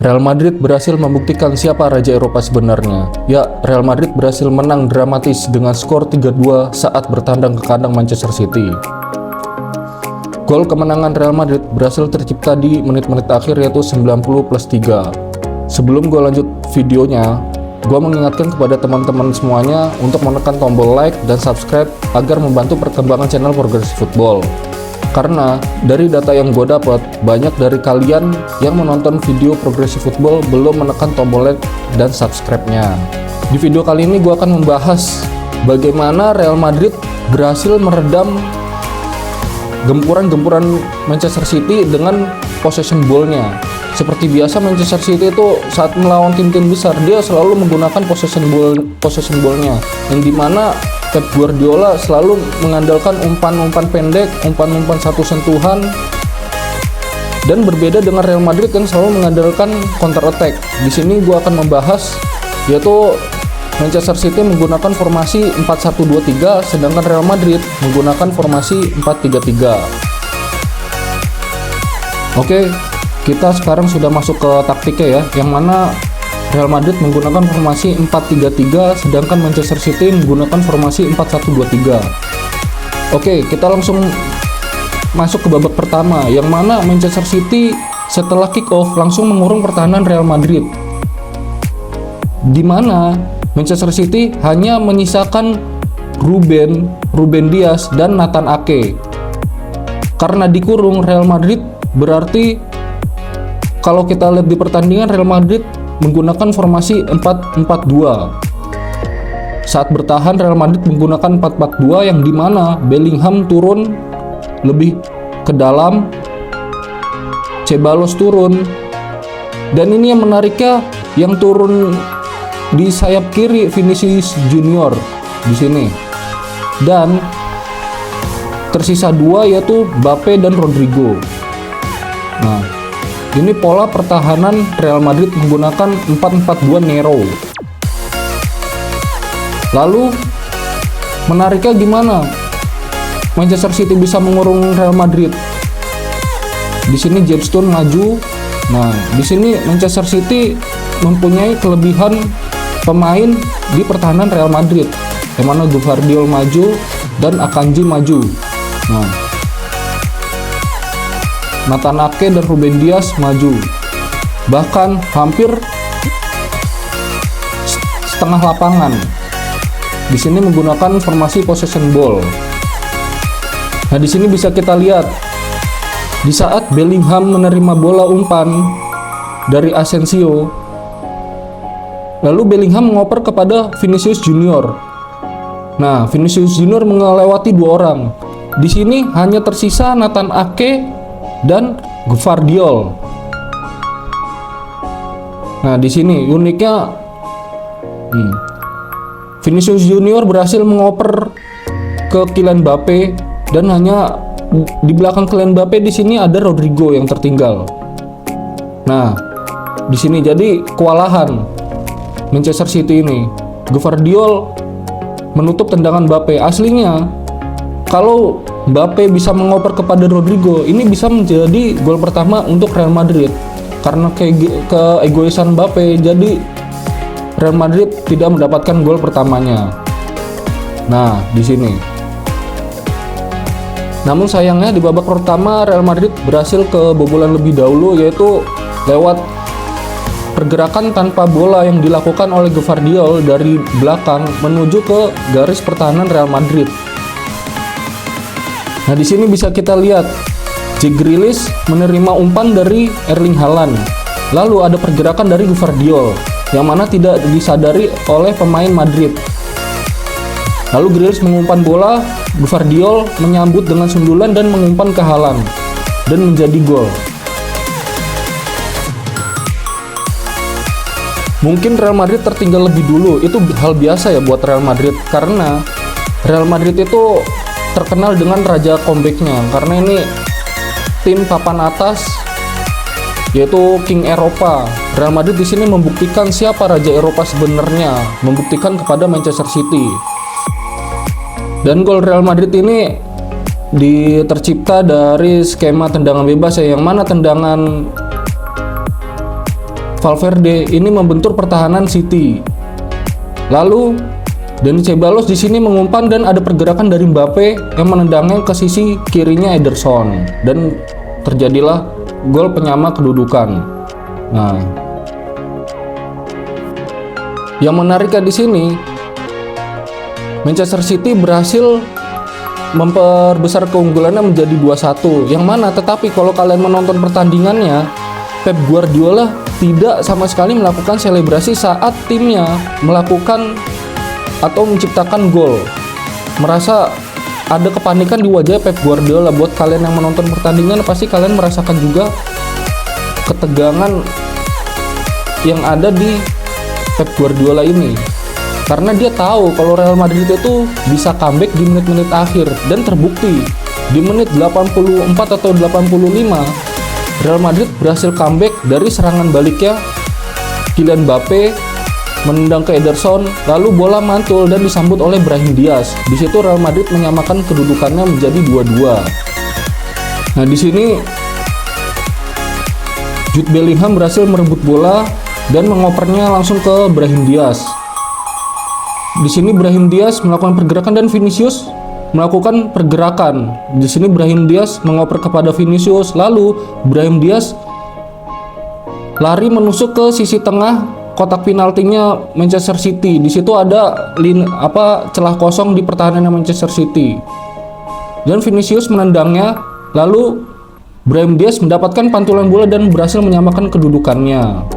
Real Madrid berhasil membuktikan siapa raja Eropa sebenarnya. Ya, Real Madrid berhasil menang dramatis dengan skor 3-2 saat bertandang ke kandang Manchester City. Gol kemenangan Real Madrid berhasil tercipta di menit-menit akhir yaitu 90+3. Sebelum gue lanjut videonya, gue mengingatkan kepada teman-teman semuanya untuk menekan tombol like dan subscribe agar membantu perkembangan channel Progressive Football. Karena dari data yang gue dapat, banyak dari kalian yang menonton video Progressive Football belum menekan tombol like dan subscribe-nya. Di video kali ini gue akan membahas bagaimana Real Madrid berhasil meredam gempuran-gempuran Manchester City dengan possession ball-nya. Seperti biasa Manchester City itu saat melawan tim-tim besar dia selalu menggunakan possession ball-nya, yang dimana Pep Guardiola selalu mengandalkan umpan-umpan pendek, umpan-umpan satu sentuhan, dan berbeda dengan Real Madrid yang selalu mengandalkan counter attack. Di sini gua akan membahas yaitu Manchester City menggunakan formasi 4-1-2-3, sedangkan Real Madrid menggunakan formasi 4-3-3. Oke, kita sekarang sudah masuk ke taktiknya ya, yang mana Real Madrid menggunakan formasi 4-3-3, sedangkan Manchester City menggunakan formasi 4-1-2-3. Oke, kita langsung masuk ke babak pertama, yang mana Manchester City setelah kick off langsung mengurung pertahanan Real Madrid, di mana Manchester City hanya menyisakan Ruben Dias dan Nathan Ake. Karena dikurung Real Madrid, berarti kalau kita lihat di pertandingan Real Madrid menggunakan formasi 4-4-2. Saat bertahan Real Madrid menggunakan 4-4-2, yang dimana Bellingham turun lebih ke dalam, Ceballos turun, dan ini yang menariknya, yang turun di sayap kiri Vinicius Junior di sini, dan tersisa dua yaitu Mbappe dan Rodrigo. Nah, ini pola pertahanan Real Madrid menggunakan 4-4-2 Nero. Lalu menariknya gimana Manchester City bisa mengurung Real Madrid? Di sini James Stone maju. Nah, di sini Manchester City mempunyai kelebihan pemain di pertahanan Real Madrid, yang mana Gvardiol maju dan Akanji maju. Nah, Nathan Ake dan Ruben Dias maju, bahkan hampir setengah lapangan. Di sini menggunakan formasi possession ball. Nah, di sini bisa kita lihat di saat Bellingham menerima bola umpan dari Asensio, lalu Bellingham mengoper kepada Vinicius Junior. Nah, Vinicius Junior melewati dua orang. Di sini hanya tersisa Nathan Ake dan Gvardiol. Nah, di sini uniknya Vinicius Junior berhasil mengoper ke Kylian Mbappe, dan hanya di belakang Kylian Mbappe di sini ada Rodrigo yang tertinggal. Nah, di sini jadi kewalahan Manchester City ini. Gvardiol menutup tendangan Mbappe. Aslinya kalau Mbappe bisa mengoper kepada Rodrigo, ini bisa menjadi gol pertama untuk Real Madrid. Karena keegoisan Mbappe, jadi Real Madrid tidak mendapatkan gol pertamanya. Nah, di sini. Namun sayangnya di babak pertama Real Madrid berhasil kebobolan lebih dahulu, yaitu lewat pergerakan tanpa bola yang dilakukan oleh Gvardiol dari belakang menuju ke garis pertahanan Real Madrid. Nah, di sini bisa kita lihat Jack Grealish menerima umpan dari Erling Haaland. Lalu ada pergerakan dari Gvardiol yang mana tidak disadari oleh pemain Madrid. Lalu Grealish mengumpan bola, Gvardiol menyambut dengan sundulan dan mengumpan ke Haaland dan menjadi gol. Mungkin Real Madrid tertinggal lebih dulu, itu hal biasa ya buat Real Madrid, karena Real Madrid itu terkenal dengan raja comeback-nya, karena ini tim papan atas yaitu King Eropa. Real Madrid di sini membuktikan siapa raja Eropa sebenarnya, membuktikan kepada Manchester City. Dan gol Real Madrid ini tercipta dari skema tendangan bebas ya, yang mana tendangan Valverde ini membentur pertahanan City. Lalu Dani Ceballos di sini mengumpan dan ada pergerakan dari Mbappe yang menendangnya ke sisi kirinya Ederson dan terjadilah gol penyama kedudukan. Nah, yang menariknya di sini Manchester City berhasil memperbesar keunggulannya menjadi 2-1. Yang mana tetapi kalau kalian menonton pertandingannya, Pep Guardiola tidak sama sekali melakukan selebrasi saat timnya melakukan atau menciptakan gol. Merasa ada kepanikan di wajah Pep Guardiola. Buat kalian yang menonton pertandingan pasti kalian merasakan juga ketegangan yang ada di Pep Guardiola ini. Karena dia tahu kalau Real Madrid itu bisa comeback di menit-menit akhir dan terbukti di menit 84 atau 85 Real Madrid berhasil comeback dari serangan baliknya Kylian Mbappe menendang ke Ederson, lalu bola mantul dan disambut oleh Brahim Diaz. Di situ Real Madrid menyamakan kedudukannya menjadi 2-2. Nah, di sini Jude Bellingham berhasil merebut bola dan mengopernya langsung ke Brahim Diaz. Di sini Brahim Diaz melakukan pergerakan dan Vinicius melakukan pergerakan. Di sini Brahim Diaz mengoper kepada Vinicius, lalu Brahim Diaz lari menusuk ke sisi tengah kotak penaltinya Manchester City. Di situ ada celah kosong di pertahanan Manchester City. Dan Vinicius menendangnya, lalu Brahim Diaz mendapatkan pantulan bola dan berhasil menyamakan kedudukannya.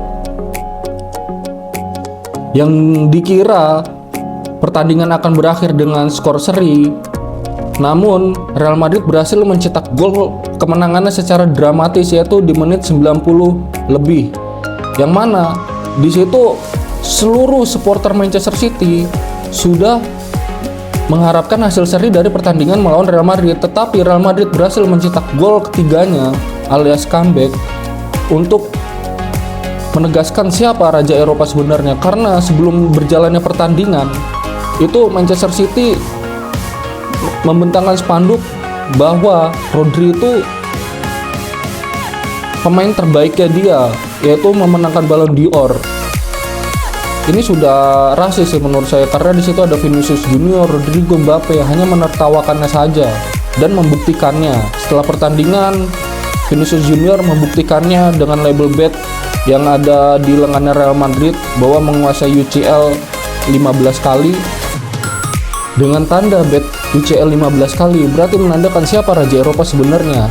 Yang dikira pertandingan akan berakhir dengan skor seri, namun Real Madrid berhasil mencetak gol kemenangannya secara dramatis, yaitu di menit 90 lebih. Yang mana di situ seluruh supporter Manchester City sudah mengharapkan hasil seri dari pertandingan melawan Real Madrid, tetapi Real Madrid berhasil mencetak gol ketiganya alias comeback untuk menegaskan siapa raja Eropa sebenarnya. Karena sebelum berjalannya pertandingan itu Manchester City membentangkan spanduk bahwa Rodri itu pemain terbaiknya dia, yaitu memenangkan Ballon d'Or. Ini sudah rasis sih menurut saya, karena di situ ada Vinicius Junior, Rodrigo, Mbappe hanya menertawakannya saja dan membuktikannya. Setelah pertandingan, Vinicius Junior membuktikannya dengan label bet yang ada di lengannya Real Madrid bahwa menguasai UCL 15 kali. Dengan tanda bet UCL 15 kali berarti menandakan siapa raja Eropa sebenarnya.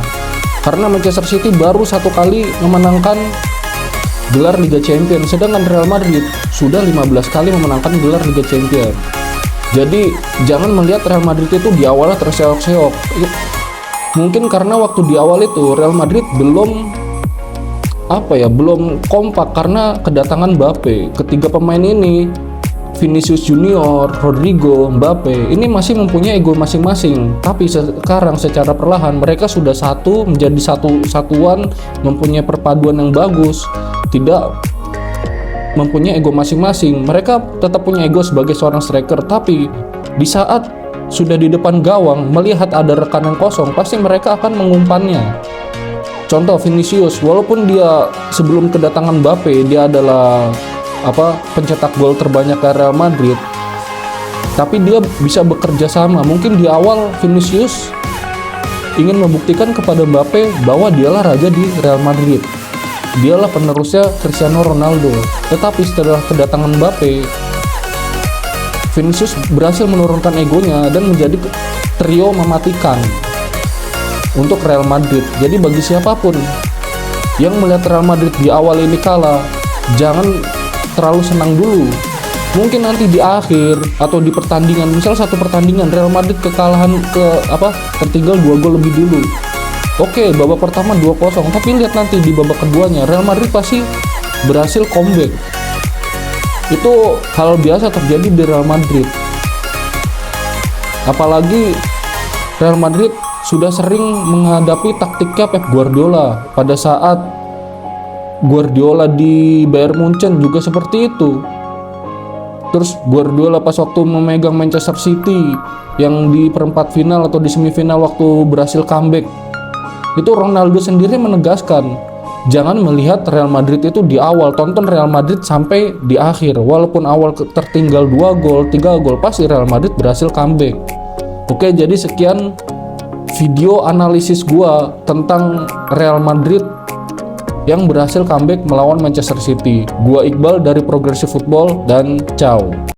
Karena Manchester City baru 1 kali memenangkan gelar Liga Champions, sedangkan Real Madrid sudah 15 kali memenangkan gelar Liga Champions. Jadi jangan melihat Real Madrid itu di awalnya terseok-seok. Mungkin karena waktu di awal itu Real Madrid belum kompak karena kedatangan Mbappe. Ketiga pemain ini, Vinicius Junior, Rodrigo, Mbappe, ini masih mempunyai ego masing-masing. Tapi sekarang secara perlahan mereka sudah menjadi satu satuan, mempunyai perpaduan yang bagus, tidak mempunyai ego masing-masing. Mereka tetap punya ego sebagai seorang striker, tapi di saat sudah di depan gawang melihat ada rekan yang kosong, pasti mereka akan mengumpannya. Contoh Vinicius, walaupun dia sebelum kedatangan Mbappe dia adalah pencetak gol terbanyak ke Real Madrid, tapi dia bisa bekerja sama. Mungkin di awal Vinicius ingin membuktikan kepada Mbappe bahwa dialah raja di Real Madrid, dialah penerusnya Cristiano Ronaldo. Tetapi setelah kedatangan Mbappe, Vinicius berhasil menurunkan egonya dan menjadi trio mematikan untuk Real Madrid. Jadi bagi siapapun yang melihat Real Madrid di awal ini kalah, jangan terlalu senang dulu. Mungkin nanti di akhir atau di pertandingan, misal satu pertandingan Real Madrid tertinggal 2 gol lebih dulu. Oke, babak pertama 2-0, tapi lihat nanti di babak keduanya Real Madrid pasti berhasil comeback. Itu hal biasa terjadi di Real Madrid. Apalagi Real Madrid sudah sering menghadapi taktiknya Pep Guardiola. Pada saat Guardiola di Bayern Munchen juga seperti itu. Terus Guardiola pas waktu memegang Manchester City yang di perempat final atau di semifinal waktu berhasil comeback, itu Ronaldo sendiri menegaskan Jangan melihat Real Madrid itu di awal, tonton Real Madrid sampai di akhir. Walaupun awal tertinggal 2 gol, 3 gol, pasti Real Madrid berhasil comeback. Oke, jadi sekian video analisis gua tentang Real Madrid yang berhasil comeback melawan Manchester City. Gua Iqbal dari Progressive Football dan ciao.